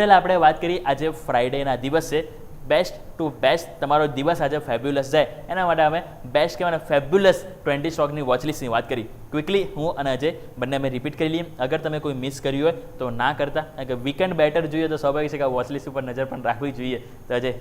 આપણે વાત કરી આજે ફ્રાઈડેના દિવસે બેસ્ટ ટુ બેસ્ટ તમારો દિવસ આજે ફેબ્યુલસ જાય એના માટે અમે બેસ્ટ કહેવાય ફેબ્યુલસ 20 સ્ટોકની વોચલિસ્ટની વાત કરી. ક્વિકલી હું અને અજય બંને અમે રિપીટ કરી લઈએ. અગર તમે કોઈ મિસ કર્યું હોય તો ના કરતા, કારણ કે વીકેન્ડ બેટર જોઈએ તો સ્વાભાવિક છે કે આ વોચલિસ્ટ ઉપર નજર પણ રાખવી જોઈએ. તો અજય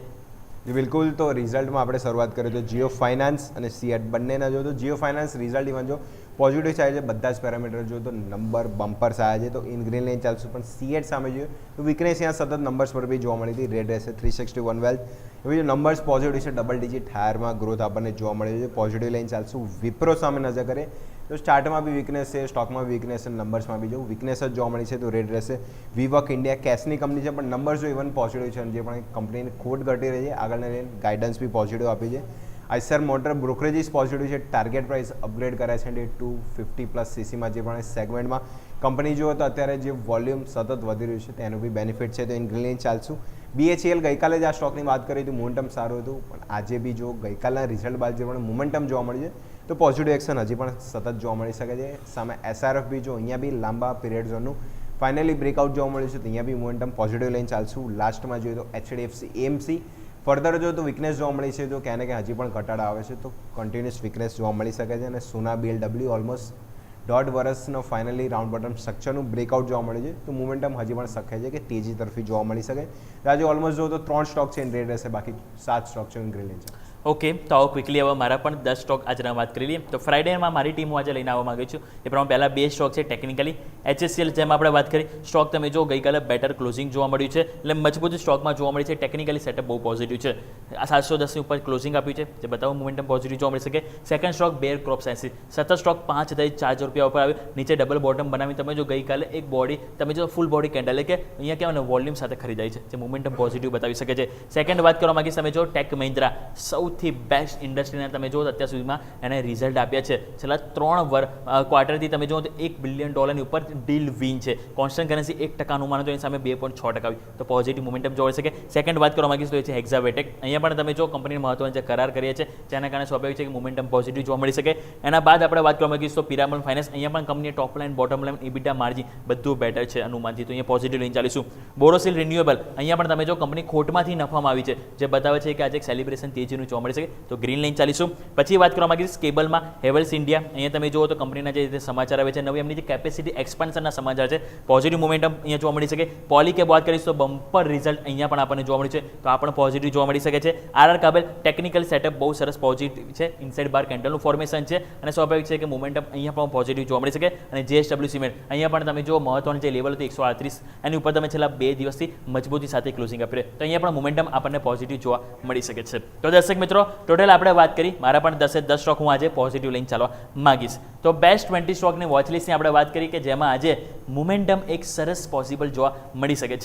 બિલકુલ. તો રિઝલ્ટમાં આપણે શરૂઆત કરીએ તો જીઓ ફાઇનાન્સ અને સીએટ બંનેના જો તો જીઓ ફાઇનાન્સ રિઝલ્ટ ઇવન જો પોઝિટિવ થાય છે, બધા જ પેરામીટર જો તો નંબર બમ્પર્સ આવ્યા છે, તો ઇન ગ્રીન લાઇન ચાલશે. પણ સીએટ સામે જોઈએ તો વીકનેસ ત્યાં સતત નંબર્સ પર બી જોવા મળી હતી. રેડ રહેશે 361 વેલ્થ. એવી જો નંબર્સ પોઝિટિવ છે, ડબલ ડિજિટ હાયરમાં ગ્રોથ આપણને જોવા મળે છે, પોઝિટિવ લાઇન ચાલશું. વિપ્રો સામે નજર કરે તો સ્ટાર્ટમાં બી વીકનેસ છે, સ્ટોકમાં બી વીકનેસ છે, નંબર્સમાં બી જો વીકનેસ જ જોવા મળી છે, તો રેડ રહેશે. વીવર્ક ઇન્ડિયા કેશની કંપની છે, પણ નંબર્સ જો ઇવન પોઝિટિવ છે, જે પણ કંપનીની ખોટ ઘટી રહી છે, આગળને લઈને ગાઈડન્સ બી પોઝિટિવ આપી છે. આઈસર મોટર બ્રોકરેજીસ પોઝિટિવ છે, ટાર્ગેટ પ્રાઇસ અપગ્રેડ કર્યા છે, અને 250+ સીસીમાં જે પણ સેગમેન્ટમાં કંપની જુઓ તો અત્યારે જે વોલ્યુમ સતત વધી રહ્યું છે તેનું બી બેનિફિટ છે, તો ઇન ગ્રીન ચાલશું. બીએચઈએલ ગઈકાલે જ આ સ્ટોકની વાત કરી હતી, મોમેન્ટમ સારું હતું, પણ આજે બી જો ગઈકાલના રિઝલ્ટ બાદ જે પણ મોમેન્ટમ જોવા મળ્યું છે તો પોઝિટિવ એક્શન હજી પણ સતત જોવા મળી શકે છે. સામે એસઆરએફ બી જો અહીંયા બી લાંબા પીરિયડ ઝોનનું ફાઇનલી બ્રેકઆઉટ જોવા મળ્યું છે, તો અહીંયા બી મોમેન્ટમ પોઝિટિવ લઈને ચાલશું. લાસ્ટમાં જોઈએ તો એચડીએફસી એએમસી ફર્ધર જો તો વીકનેસ જોવા મળી છે, તો ક્યાં ને ક્યાં હજી પણ ઘટાડા આવે છે, તો કન્ટિન્યુઅસ વીકનેસ જોવા મળી શકે છે. અને સોના બીએલડબ્લ્યુ ઓલમોસ્ટ 1.5 વર્ષનો ફાઇનલી રાઉન્ડ બોટમ સ્ટ્રક્ચરનું બ્રેકઆઉટ જોવા મળ્યું છે, તો મોમેન્ટમ હજી પણ શક્ય છે કે તેજી તરફી જોવા મળી શકે. આજે ઓલમોસ્ટ જો તો 3 સ્ટોક છે ઇન રેડ રહેશે, બાકી 7 સ્ટોક છે ઇન ગ્રીન છે. ઓકે, તો આવો ક્વિકલી હવે મારા પણ 10 સ્ટોક આજના વાત કરી લઈએ. તો ફ્રાઇડેમાં મારી ટીમ હું આજે લઈને આવવા માંગુ છું. એ પ્રમાણે પહેલાં 2 સ્ટોક છે ટેકનિકલી. એચએસસીએલ જેમ આપણે વાત કરી, સ્ટોક તમે જો ગઈકાલે બેટર ક્લોઝિંગ જોવા મળ્યું છે, એટલે મજબૂત સ્ટોકમાં જોવા મળી છે. ટેકનિકલી સેટઅપ બહુ પોઝિટિવ છે. આ 710ની ઉપર ક્લોઝિંગ આપ્યું છે, જે બતાવો મોમેન્ટમ પોઝિટિવ જોવા મળી શકે. સેકન્ડ સ્ટોક બેર ક્રોપ સાયન્સીસ, સતત સ્ટોક 5,400 રૂપિયા ઉપર આવ્યું, નીચે ડબલ બોટમ બનાવી. તમે જો ગઈકાલે એક બોડી તમે જો ફૂલ બોડી કેન્ડલ એટલે કે અહીંયા કહેવાય ને વોલ્યુમ સાથે ખરીદાય છે, જે મોમેન્ટમ પોઝિટિવ બતાવી શકે છે. સેકન્ડ વાત કરવા માંગીશ, તમે જો ટેક મહિન્દ્રા સૌથી બેસ્ટ ઇન્ડસ્ટ્રીને તમે જો અત્યાર સુધીમાં એને રિઝલ્ટ આપ્યા છે. છેલ્લા 3 ક્વાર્ટરથી તમે જો તો $1 બિલિયન ઉપર ડીલ વિન છે. કોન્સ્ટન્ટ કરન્સી 1% માનો તો એની સામે 2.6% આવી, તો પોઝિટિવ મોમેન્ટમ જોઈ શકે. સેકન્ડ વાત કરવા માંગીશ તો એ છે હેક્ઝાવેટેક. અહીંયા પણ તમે જો કંપની મહત્વના જે કરાર કરીએ છે, જેના કારણે સ્વાભાવિક છે કે મોમેન્ટમ પોઝિટિવ જોવા મળી શકે. એના બાદ આપણે વાત કરવા માંગીશ તો પિરામલ ફાઇનાન્સ. અહીંયા પણ કંપનીએ ટોપ લાઇન, બોટમ લાઇન, ઇબીટા માર્જિન બધું બેટર છે અનુમાનથી, તો અહીંયા પોઝિટિવ લઈને ચાલીશું. બોરોસિલ રિન્યુએબલ, અહીંયા પણ તમે જો કંપની ખોટમાંથી નફામાં આવી છે, જે બતાવે છે કે આજે એક સેલિબ્રેશન તેજીનું જોવા મળી શકે, તો ગ્રીન લાઇન ચાલીશું. પછી વાત કરવા માંગીશ કેબલમાં હેવલ્સ ઇન્ડિયા. અહીંયા તમે જુઓ તો કંપનીના જે રીતે સમાચાર આવે છે, નવી એમની જે કેપેસિટી એક્સપાન્શનના સમાચાર છે, પોઝિટિવ મોમેન્ટમ અહીંયા જોવા મળી શકે. પોલીકેબ વાત કરીશ તો બમ્પર રિઝલ્ટ અહીંયા પણ આપણને જોવા મળ્યું છે, તો આ પણ પોઝિટિવ જોવા મળી શકે છે. આરઆર કાબેલ ટેકનિકલ સેટઅપ બહુ સરસ પોઝિટિવ છે, ઇનસાઇડ બાર કેન્ડલનું ફોર્મેશન છે, અને સ્વાભાવિક છે કે મોમેન્ટમ અહીંયા પણ પોઝિટિવ જોવા મળી શકે. અને જેએસડબલ્યુ સિમેન્ટ, અહીંયા પણ તમે જો મહત્વનું જે લેવલ હતું 138, એની ઉપર તમે છેલ્લા 2 દિવસથી મજબૂતી સાથે ક્લોઝિંગ આપી રહ્યા, તો અહીંયા પણ મોમેન્ટમ આપણને પોઝિટિવ જોવા મળી શકે છે. તો દર્શક મિત્રો, ટોટલ આપણે વાત કરી, મારા પણ 10 સ્ટોક હું આજે પોઝિટિવ લઈને ચાલવા માંગીશ. તો બેસ્ટ 20 સ્ટોકની વોચલિસ્ટની આપણે વાત કરી કે જેમાં આજે મોમેન્ટમ એક સરસ પોસિબલ જોવા મળી શકે છે.